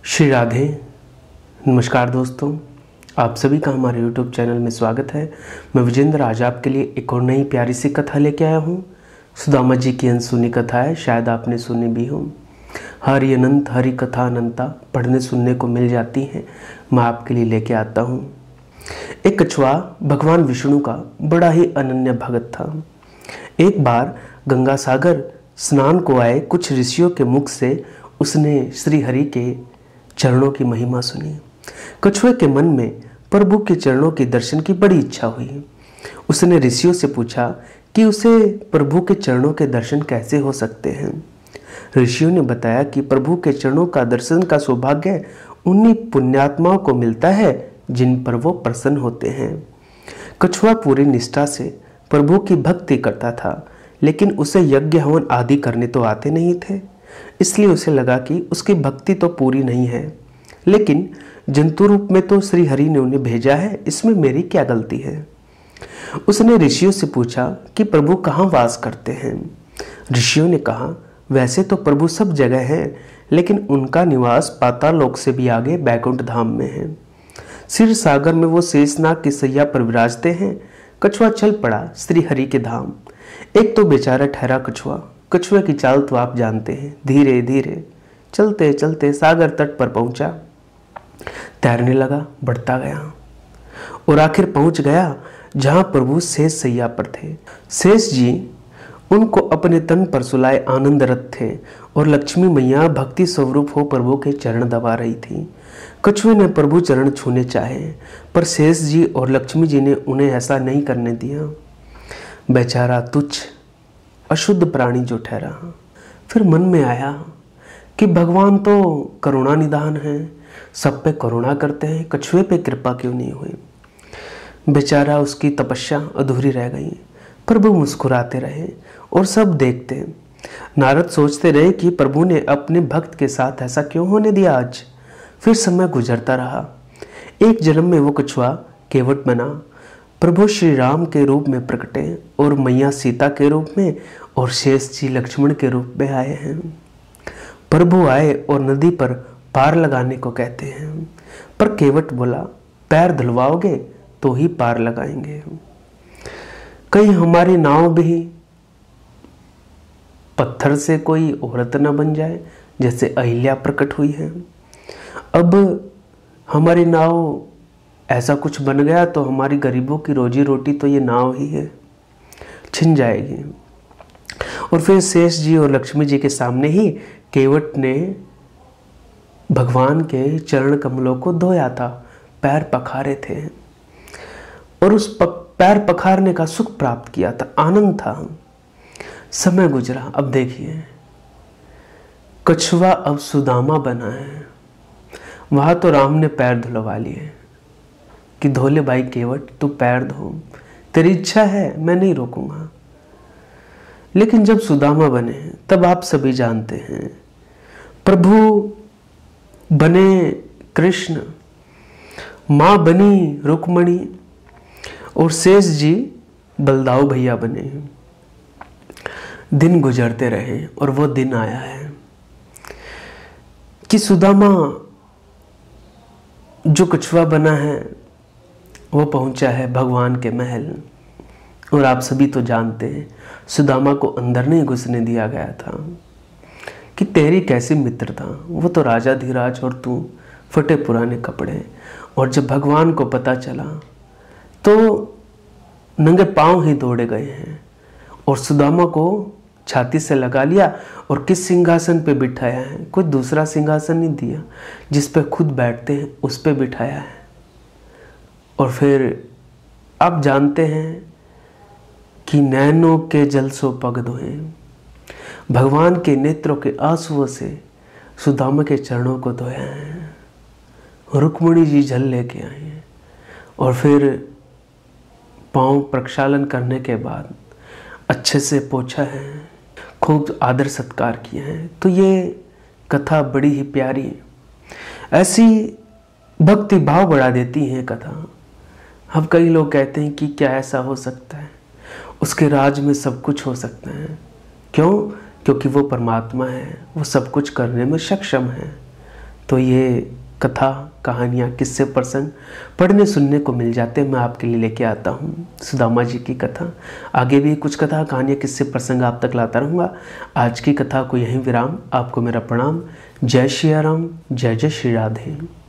श्री राधे। नमस्कार दोस्तों, आप सभी का हमारे YouTube चैनल में स्वागत है। मैं विजेंद्र आज आपके लिए एक और नई प्यारी सी कथा लेके आया हूँ। सुदामा जी की अनसुनी कथा है, शायद आपने सुनी भी हो। हरि अनंत हरि कथा अनंता पढ़ने सुनने को मिल जाती हैं, मैं आपके लिए लेके आता हूँ। एक कछुआ भगवान विष्णु का बड़ा ही अनन्य भगत था। एक बार गंगा सागर स्नान को आए कुछ ऋषियों के मुख से उसने श्री हरि के चरणों की महिमा सुनी। कछुए के मन में प्रभु के चरणों के दर्शन की बड़ी इच्छा हुई। उसने ऋषियों से पूछा कि उसे प्रभु के चरणों के दर्शन कैसे हो सकते हैं। ऋषियों ने बताया कि प्रभु के चरणों का दर्शन का सौभाग्य उन्हीं पुण्यात्माओं को मिलता है जिन पर वो प्रसन्न होते हैं। कछुआ पूरी निष्ठा से प्रभु की भक्ति करता था, लेकिन उसे यज्ञ हवन आदि करने तो आते नहीं थे। इसलिए उसे लगा कि उसकी भक्ति तो पूरी नहीं है, लेकिन जंतु रूप में तो श्री हरि ने उन्हें भेजा है, इसमें मेरी क्या गलती है। उसने ऋषियों से पूछा कि प्रभु कहाँ वास करते हैं। ऋषियों ने कहा, वैसे तो प्रभु सब जगह हैं, लेकिन उनका निवास पाताल लोक से भी आगे बैकुंठ धाम में है। क्षीर सागर में वो शेषनाग की सैया पर विराजते हैं। कछुआ चल पड़ा श्री हरि के धाम। एक तो बेचारा ठहरा कछुआ। कछुए की चाल तो आप जानते हैं, धीरे धीरे चलते चलते सागर तट पर पहुंचा। तैरने लगा, बढ़ता गया और आखिर पहुंच गया जहां प्रभु शेष सैया पर थे। शेष जी उनको अपने तन पर सुलाए आनंदरत थे और लक्ष्मी मैया भक्ति स्वरूप हो प्रभु के चरण दबा रही थी। कछुए ने प्रभु चरण छूने चाहे, पर शेष जी और लक्ष्मी जी ने उन्हें ऐसा नहीं करने दिया। बेचारा तुच्छ अशुद्ध प्राणी जो ठहरा। फिर मन में आया कि भगवान तो करुणा निधान है, सब पे करुणा करते हैं, कछुए पे कृपा क्यों नहीं हुई। बेचारा उसकी तपस्या अधूरी रह गई। प्रभु मुस्कुराते रहे और सब देखते। नारद सोचते रहे कि प्रभु ने अपने भक्त के साथ ऐसा क्यों होने दिया आज। फिर समय गुजरता रहा। एक जन्म में वो कछुआ केवट बना। प्रभु श्री राम के रूप में प्रकटे और मैया सीता के रूप में और शेष जी लक्ष्मण के रूप में आए हैं। प्रभु आए और नदी पर पार लगाने को कहते हैं, पर केवट बोला, पैर धुलवाओगे तो ही पार लगाएंगे। कहीं हमारी नाव भी पत्थर से कोई औरत न बन जाए, जैसे अहिल्या प्रकट हुई है। अब हमारी नाव ऐसा कुछ बन गया तो हमारी गरीबों की रोजी रोटी तो ये नाव ही है, छिन जाएगी। और फिर शेष जी और लक्ष्मी जी के सामने ही केवट ने भगवान के चरण कमलों को धोया था, पैर पखारे थे और उस पैर पखारने का सुख प्राप्त किया था, आनंद था। समय गुजरा। अब देखिए कछुआ अब सुदामा बना है। वहां तो राम ने पैर धुलवा लिए कि धोले भाई केवट, तू पैर धो, तेरी इच्छा है, मैं नहीं रोकूंगा। लेकिन जब सुदामा बने तब आप सभी जानते हैं, प्रभु बने कृष्ण, मां बनी रुक्मणी और शेष जी बलदाऊ भैया बने। दिन गुजरते रहे और वो दिन आया है कि सुदामा जो कछुआ बना है वो पहुंचा है भगवान के महल। और आप सभी तो जानते हैं, सुदामा को अंदर नहीं घुसने दिया गया था कि तेरी कैसी मित्रता, वो तो राजा धीराज और तू फटे पुराने कपड़े। और जब भगवान को पता चला तो नंगे पांव ही दौड़े गए हैं और सुदामा को छाती से लगा लिया और किस सिंहासन पे बिठाया है, कोई दूसरा सिंहासन नहीं दिया जिस पे खुद बैठते हैं, उस पे बिठाया है। और फिर आप जानते हैं कि नैनों के जल सो पग धोए, भगवान के नेत्रों के आंसुओं से सुदामा के चरणों को धोया है। रुक्मिणी जी जल लेके आई हैं और फिर पांव प्रक्षालन करने के बाद अच्छे से पोछा है, खूब आदर सत्कार किया है। तो ये कथा बड़ी ही प्यारी है, ऐसी भक्ति भाव बढ़ा देती है कथा। अब कई लोग कहते हैं कि क्या ऐसा हो सकता है, उसके राज में सब कुछ हो सकता है। क्यों? क्योंकि वो परमात्मा है, वो सब कुछ करने में सक्षम है। तो ये कथा, कहानियाँ, किस्से, प्रसंग पढ़ने सुनने को मिल जाते हैं। मैं आपके लिए लेके आता हूँ सुदामा जी की कथा। आगे भी कुछ कथा, कहानियाँ, किस्से, प्रसंग आप तक लाता रहूँगा। आज की कथा को यहीं विराम। आपको मेरा प्रणाम। जय श्री राम, जय जय श्री राधे।